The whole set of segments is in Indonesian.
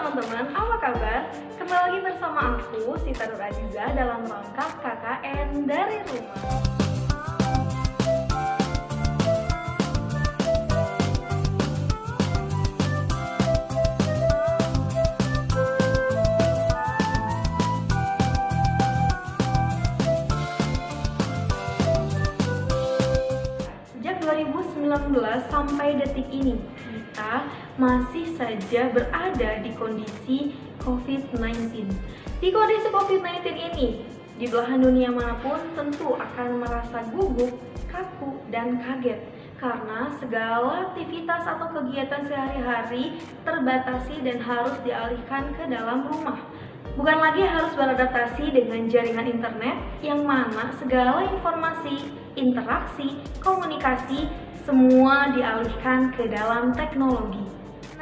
teman-teman, apa kabar? Kembali lagi bersama aku, Sita Nur Aziza, dalam rangka KKN dari rumah. Sejak 2019 sampai detik ini, kita masih saja berada di kondisi COVID-19. Di kondisi COVID-19 ini, di belahan dunia manapun tentu akan merasa gugup, kaku, dan kaget karena segala aktivitas atau kegiatan sehari-hari terbatasi dan harus dialihkan ke dalam rumah. Bukan lagi harus beradaptasi dengan jaringan internet yang mana segala informasi, interaksi, komunikasi semua dialihkan ke dalam teknologi.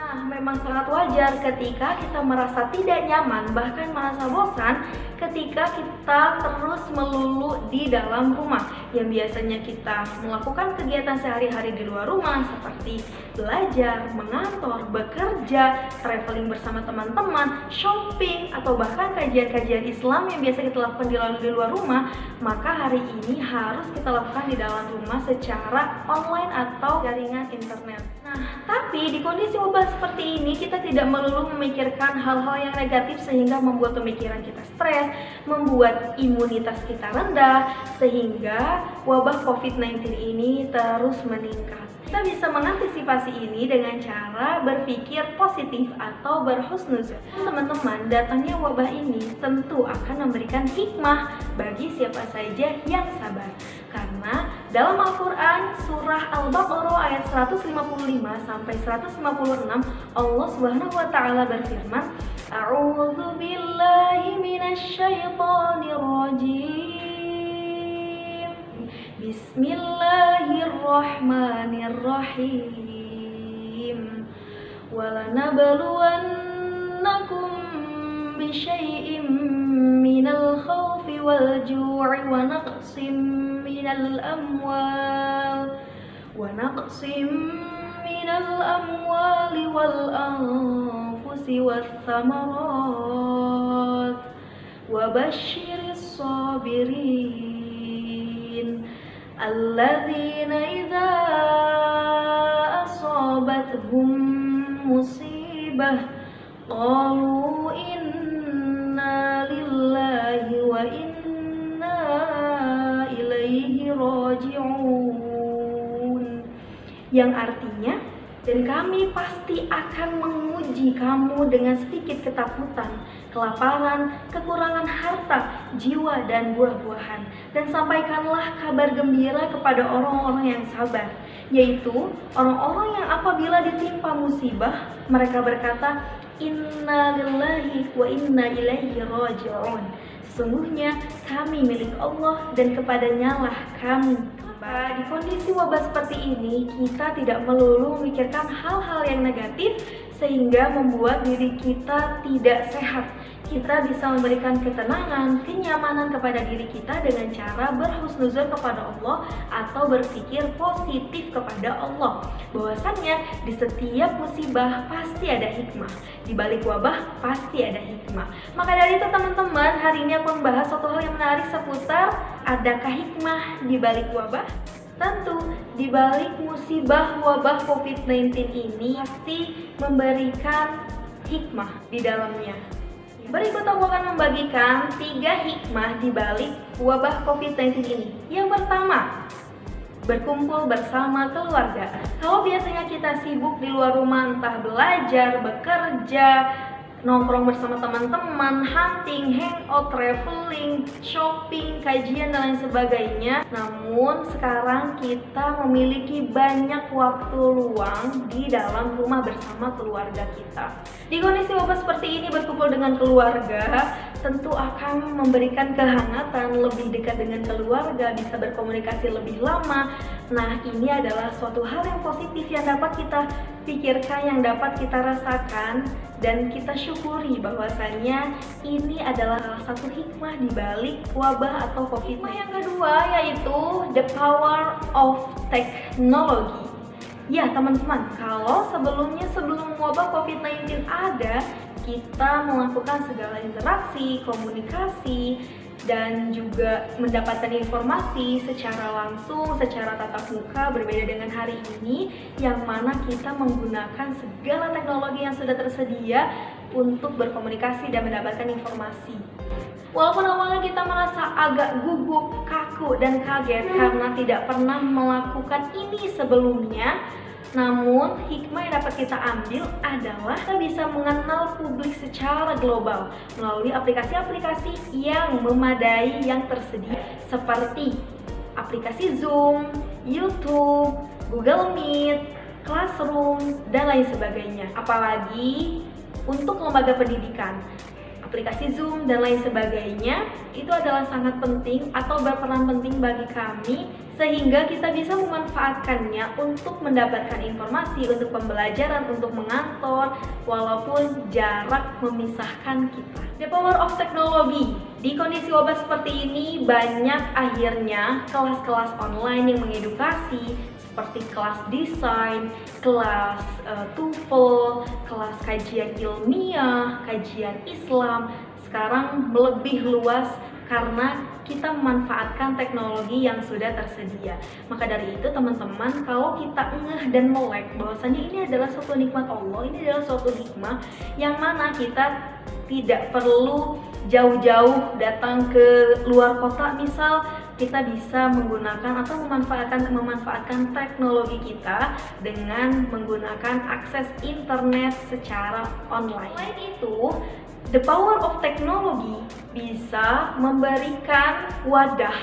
Nah, memang sangat wajar ketika kita merasa tidak nyaman, bahkan merasa bosan ketika kita terus melulu di dalam rumah. Yang biasanya kita melakukan kegiatan sehari-hari di luar rumah seperti belajar, mengantor, bekerja, traveling bersama teman-teman, shopping, atau bahkan kajian-kajian Islam yang biasa kita lakukan di luar rumah, maka hari ini harus kita lakukan di dalam rumah secara online atau jaringan internet. Nah, tapi di kondisi wabah seperti ini kita tidak melulu memikirkan hal-hal yang negatif sehingga membuat pemikiran kita stres, membuat imunitas kita rendah, sehingga wabah COVID-19 ini terus meningkat. Kita bisa mengantisipasi ini dengan cara berpikir positif atau berhusnuzon. Teman-teman, datangnya wabah ini tentu akan memberikan hikmah bagi siapa saja yang sabar. Karena dalam Al-Quran surah Al-Baqarah ayat 155 sampai 156 Allah Subhanahu wa taala berfirman, A'udzu billahi minasy syaithanir rajim. Bismillahirrahmanirrahim. Walanabluwannakum bisyai'im minal khawfi wal ju'i wa naqsim minal amwali wal anfusi wath thamarat wa basyiris sabirin alladzina idza asabathum musibah qalu inna lillahi wa inna ilaihi raji'un, yang artinya, dan kami pasti akan menguji kamu dengan sedikit ketakutan, kelaparan, kekurangan harta, jiwa, dan buah-buahan. Dan sampaikanlah kabar gembira kepada orang-orang yang sabar, yaitu orang-orang yang apabila ditimpa musibah, mereka berkata, Inna lillahi wa inna ilaihi raji'un. Sesungguhnya kami milik Allah dan kepadanya lah kami. Di kondisi wabah seperti ini, kita tidak melulu memikirkan hal-hal yang negatif sehingga membuat diri kita tidak sehat. Kita bisa memberikan ketenangan, kenyamanan kepada diri kita dengan cara berhusnuzon kepada Allah atau berpikir positif kepada Allah. Bahwasannya di setiap musibah pasti ada hikmah, di balik wabah pasti ada hikmah. Maka dari itu teman-teman, hari ini aku membahas suatu hal yang menarik seputar adakah hikmah di balik wabah? Tentu, di balik musibah wabah COVID-19 ini pasti memberikan hikmah di dalamnya. Berikut aku akan membagikan 3 hikmah di balik wabah COVID-19 ini. Yang pertama, berkumpul bersama keluarga. Kalau biasanya kita sibuk di luar rumah, entah belajar, bekerja, nongkrong bersama teman-teman, hunting, hangout, traveling, shopping, kajian, dan lain sebagainya. Namun sekarang kita memiliki banyak waktu luang di dalam rumah bersama keluarga kita. Di kondisi wabah seperti ini, berkumpul dengan keluarga tentu akan memberikan kehangatan, lebih dekat dengan keluarga, bisa berkomunikasi lebih lama. Nah, ini adalah suatu hal yang positif yang dapat kita pikirkan, yang dapat kita rasakan, dan kita syukuri bahwasannya ini adalah salah satu hikmah di balik wabah atau COVID. Hikmah yang kedua yaitu the power of technology. Ya teman-teman, kalau sebelum wabah COVID-19 ada, kita melakukan segala interaksi, komunikasi, dan juga mendapatkan informasi secara langsung, secara tatap muka, berbeda dengan hari ini yang mana kita menggunakan segala teknologi yang sudah tersedia untuk berkomunikasi dan mendapatkan informasi. Walaupun awalnya kita merasa agak gugup, kaku, dan kaget karena tidak pernah melakukan ini sebelumnya, namun hikmah yang dapat kita ambil adalah kita bisa mengenal publik secara global melalui aplikasi-aplikasi yang memadai yang tersedia seperti aplikasi Zoom, YouTube, Google Meet, Classroom, dan lain sebagainya. Apalagi untuk lembaga pendidikan, aplikasi Zoom dan lain sebagainya itu adalah sangat penting atau berperan penting bagi kami sehingga kita bisa memanfaatkannya untuk mendapatkan informasi, untuk pembelajaran, untuk mengantor walaupun jarak memisahkan kita. The power of technology. Di kondisi wabah seperti ini banyak akhirnya kelas-kelas online yang mengedukasi seperti kelas desain, kelas TOEFL, kelas kajian ilmiah, kajian Islam sekarang lebih luas karena kita memanfaatkan teknologi yang sudah tersedia. Maka dari itu teman-teman, kalau kita ngeh dan melek bahwasanya ini adalah suatu nikmat Allah, ini adalah suatu hikmah yang mana kita tidak perlu jauh-jauh datang ke luar kota, misal kita bisa menggunakan atau memanfaatkan teknologi kita dengan menggunakan akses internet secara online. Selain itu, the power of technology bisa memberikan wadah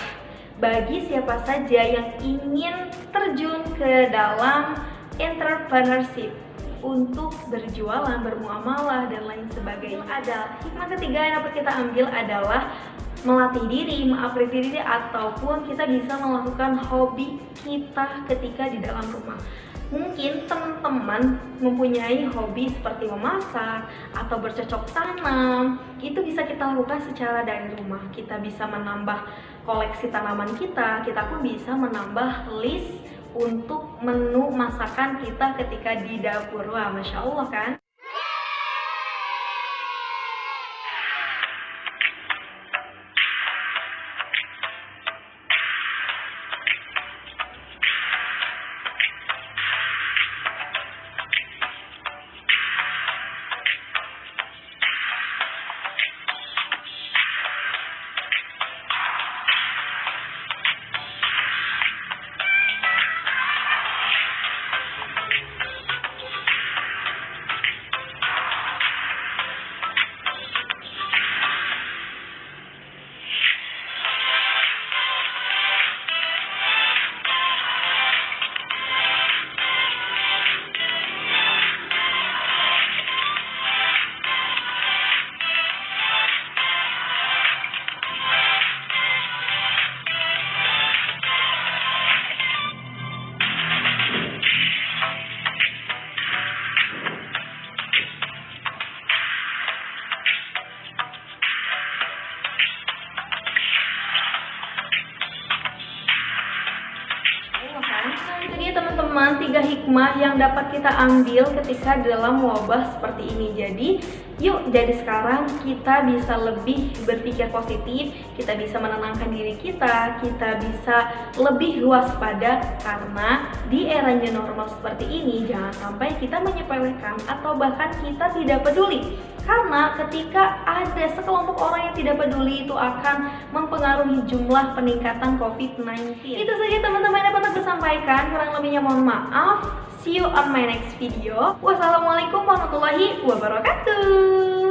bagi siapa saja yang ingin terjun ke dalam entrepreneurship untuk berjualan, bermuamalah, dan lain sebagainya. Ada hikmah ketiga yang dapat kita ambil adalah melatih diri, mengupgrade diri, ataupun kita bisa melakukan hobi kita ketika di dalam rumah. Mungkin teman-teman mempunyai hobi seperti memasak atau bercocok tanam. Itu bisa kita lakukan secara dari rumah. Kita bisa menambah koleksi tanaman kita pun bisa menambah list untuk menu masakan kita ketika di dapur. Wah, Masya Allah kan? Nah, itu dia teman-teman, 3 hikmah yang dapat kita ambil ketika dalam wabah seperti ini. Jadi, yuk jadi sekarang kita bisa lebih berpikir positif, kita bisa menenangkan diri kita bisa lebih waspada karena di era new normal seperti ini jangan sampai kita menyepelekan atau bahkan kita tidak peduli. Karena ketika ada sekelompok orang yang tidak peduli, itu akan mempengaruhi jumlah peningkatan COVID-19. Itu saja teman-teman yang dapat aku sampaikan, kurang lebihnya mohon maaf. See you on my next video. Wassalamualaikum warahmatullahi wabarakatuh.